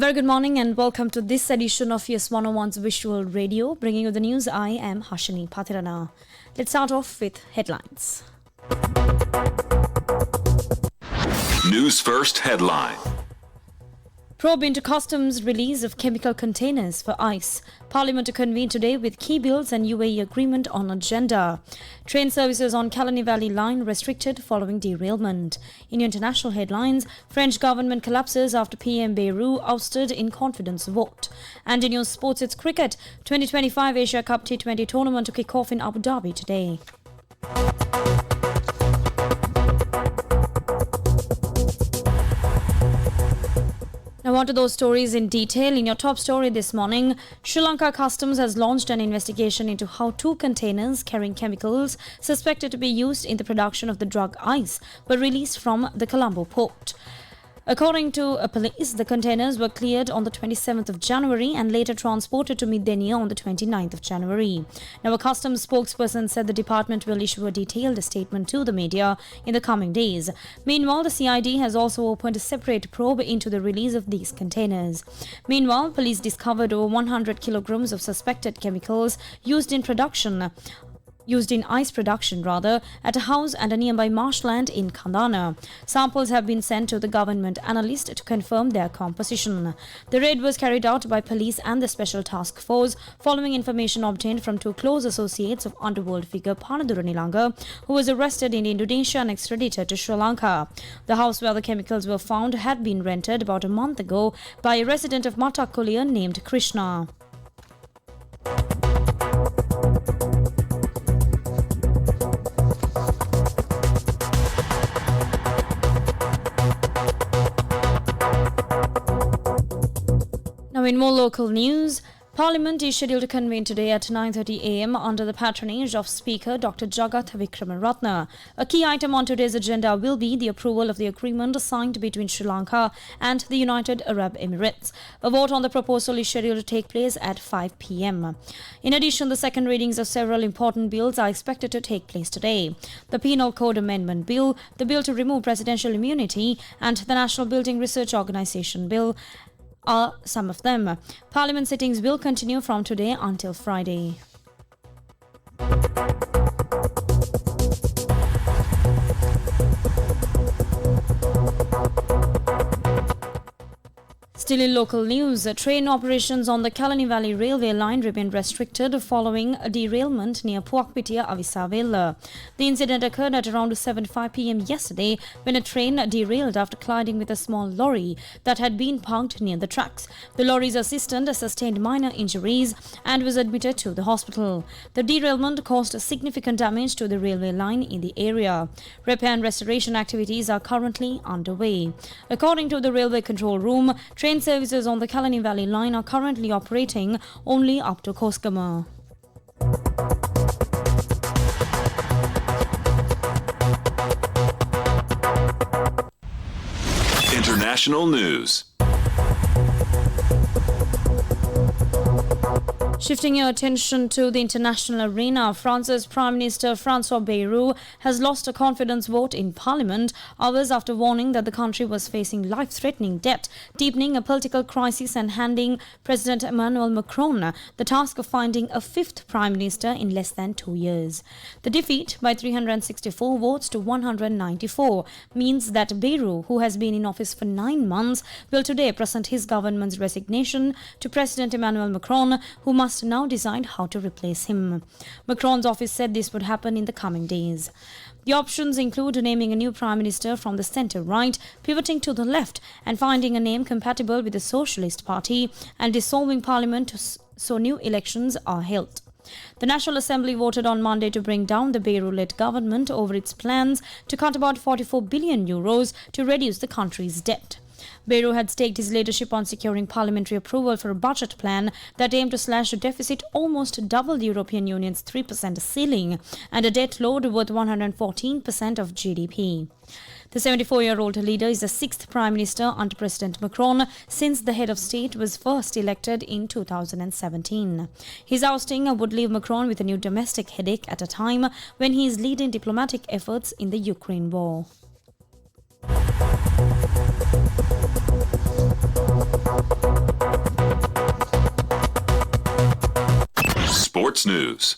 very good morning and welcome to this edition of YES101's Visual Radio. Bringing you the news, I am Hashini Pathirana. Let's start off with headlines. News First headline. Probe into customs release of chemical containers for ice. Parliament to convene today with key bills and UAE agreement on agenda. Train services on Kalani Valley line restricted following derailment. In international headlines, French government collapses after PM Bayrou ousted in confidence vote. And in news sports, it's cricket. 2025 Asia Cup T20 tournament to kick off in Abu Dhabi today. Now on to those stories in detail. In your top story this morning, Sri Lanka Customs has launched an investigation into how two containers carrying chemicals suspected to be used in the production of the drug ice were released from the Colombo port. According to police, the containers were cleared on the 27th of January and later transported to Midenia on the 29th of January. Now, a customs spokesperson said the department will issue a detailed statement to the media in the coming days. Meanwhile, the CID has also opened a separate probe into the release of these containers. Meanwhile, police discovered over 100 kilograms of suspected chemicals used in ice production at a house and a nearby marshland in Kandana. Samples have been sent to the government analyst to confirm their composition. The raid was carried out by police and the special task force following information obtained from two close associates of underworld figure Panadurani Lanka, who was arrested in Indonesia and extradited to Sri Lanka. The house where the chemicals were found had been rented about a month ago by a resident of Matakulia named Krishna. Now in more local news, Parliament is scheduled to convene today at 9:30 a.m. under the patronage of Speaker Dr. Jagat Vikramaratne. A key item on today's agenda will be the approval of the agreement signed between Sri Lanka and the United Arab Emirates. A vote on the proposal is scheduled to take place at 5 p.m. In addition, the second readings of several important bills are expected to take place today. The Penal Code Amendment Bill, the Bill to remove presidential immunity, and the National Building Research Organisation Bill are some of them. Parliament sittings will continue from today until Friday. Still in local news, train operations on the Kalani Valley railway line remain restricted following a derailment near Puakpitia, Avisaville. The incident occurred at around 7:05 p.m. yesterday when a train derailed after colliding with a small lorry that had been parked near the tracks. The lorry's assistant sustained minor injuries and was admitted to the hospital. The derailment caused significant damage to the railway line in the area. Repair and restoration activities are currently underway. According to the railway control room, train services on the Kalani Valley line are currently operating only up to Koskama. International news. Shifting your attention to the international arena, France's Prime Minister François Bayrou has lost a confidence vote in Parliament hours after warning that the country was facing life-threatening debt, deepening a political crisis and handing President Emmanuel Macron the task of finding a fifth Prime Minister in less than 2 years. The defeat by 364 votes to 194 means that Bayrou, who has been in office for 9 months, will today present his government's resignation to President Emmanuel Macron, who must now decide how to replace him. Macron's office said this would happen in the coming days. The options include naming a new prime minister from the centre-right, pivoting to the left, and finding a name compatible with the Socialist Party, and dissolving parliament so new elections are held. The National Assembly voted on Monday to bring down the Bayrou-led government over its plans to cut about 44 billion euros to reduce the country's debt. Bayrou had staked his leadership on securing parliamentary approval for a budget plan that aimed to slash the deficit almost double the European Union's 3% ceiling and a debt load worth 114% of GDP. The 74-year-old leader is the sixth Prime Minister under President Macron since the head of state was first elected in 2017. His ousting would leave Macron with a new domestic headache at a time when he is leading diplomatic efforts in the Ukraine war. sports news.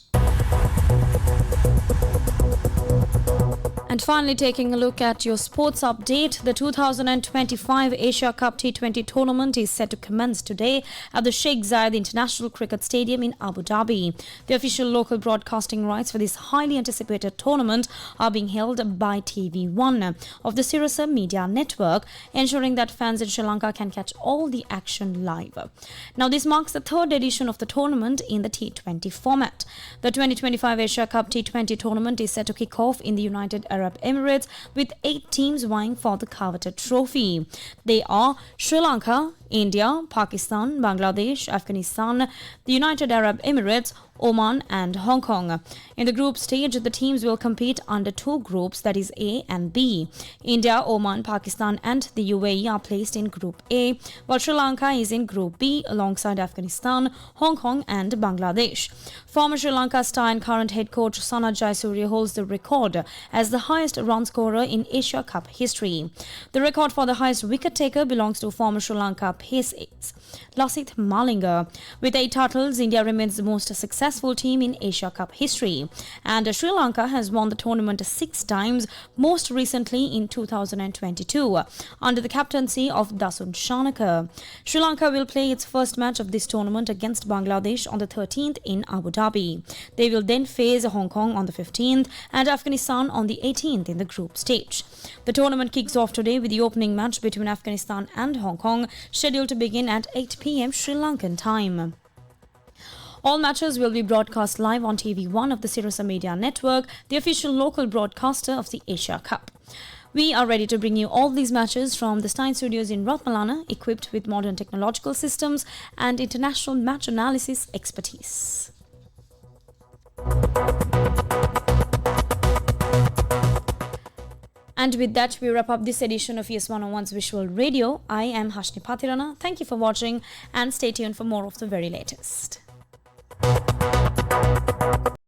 And finally, taking a look at your sports update, the 2025 Asia Cup T20 tournament is set to commence today at the Sheikh Zayed International Cricket Stadium in Abu Dhabi. The official local broadcasting rights for this highly anticipated tournament are being held by TV1 of the Sirasa Media Network, ensuring that fans in Sri Lanka can catch all the action live. Now, this marks the third edition of the tournament in the T20 format. The 2025 Asia Cup T20 tournament is set to kick off in the United Arab Emirates with 8 teams vying for the coveted trophy. They are Sri Lanka, India, Pakistan, Bangladesh, Afghanistan, the United Arab Emirates, Oman and Hong Kong. In the group stage, the teams will compete under 2 groups, that is A and B. India, Oman, Pakistan and the UAE are placed in Group A, while Sri Lanka is in Group B alongside Afghanistan, Hong Kong and Bangladesh. Former Sri Lanka star and current head coach Sanath Jayasuriya holds the record as the highest run scorer in Asia Cup history. The record for the highest wicket taker belongs to former Sri Lanka pace ace Lasith Malinga. With 8 titles, India remains the most successful team in Asia Cup history, and Sri Lanka has won the tournament 6 times, most recently in 2022 under the captaincy of Dasun Shanaka. Sri Lanka will play its first match of this tournament against Bangladesh on the 13th in Abu Dhabi. They will then face Hong Kong on the 15th and Afghanistan on the 18th in the group stage. The tournament kicks off today with the opening match between Afghanistan and Hong Kong, scheduled to begin at 8 p.m. Sri Lankan time. All matches will be broadcast live on TV1 of the Sirasa Media Network, the official local broadcaster of the Asia Cup. We are ready to bring you all these matches from the Stein Studios in Ratmalana, equipped with modern technological systems and international match analysis expertise. And with that, we wrap up this edition of YES101's Visual Radio. I am Hashni Pathirana. Thank you for watching and stay tuned for more of the very latest.